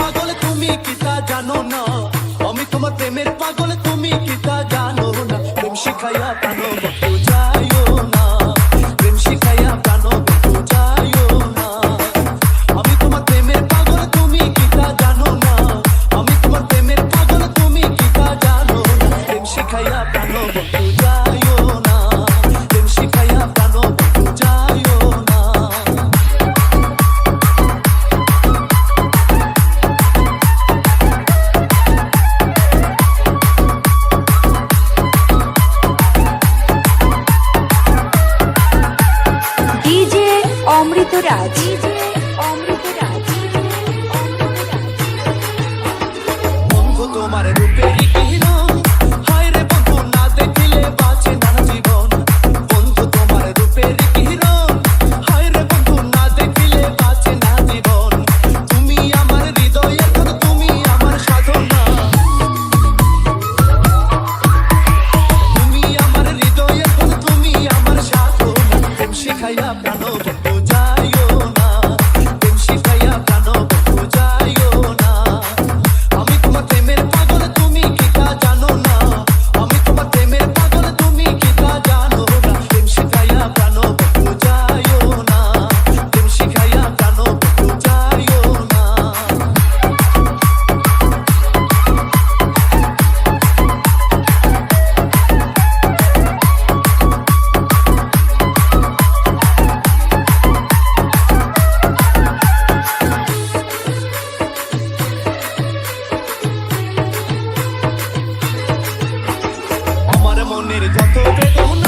পাগল তুমি কি তা জানো না, আমি তোমার প্রেমের পাগল তুমি কি তা জানো না। প্রেম শিখাইয়া প্রাণ বন্ধু যাইও না, প্রেম শিখাইয়া প্রাণ বন্ধু যাইও না। আমি তোমার প্রেমের পাগল তুমি কি তা জানো না, আমি তোমার প্রেমের পাগল তুমি কি তা জানো না। প্রেম শিখাইয়া প্রাণ বন্ধু যাইও না, প্রেম শিখাইয়া প্রাণ বন্ধু যাইও না। ডিজে অমৃতরাজ। বন্ধু তোমার রূপের কিরণ, হায় রে বন্ধু না দেখিলে বাঁচে না জীবন। বন্ধু তোমার রূপের কিরণ, হায় রে বন্ধু না দেখিলে বাঁচে না জীবন। তুমি আমার হৃদয়ের ধন, তুমি আমার সাধনা, তুমি আমার হৃদয়ের ধন, তুমি আমার সাধনা। প্রেম শিখাইয়া প্রাণ বন্ধু যাইও না, প্রেম শিখাইয়া প্রাণ বন্ধু যাইও না। আমি তোমার প্রেমের পাগল তুমি কি তা জানো না, আমি তোমার প্রেমের পাগল তুমি কি তা জানো না। প্রেম শিখাইয়া প্রাণ বন্ধু যাইও না, প্রেম শিখাইয়া প্রাণ বন্ধু যাইও না। আমার মনের যত বেদনা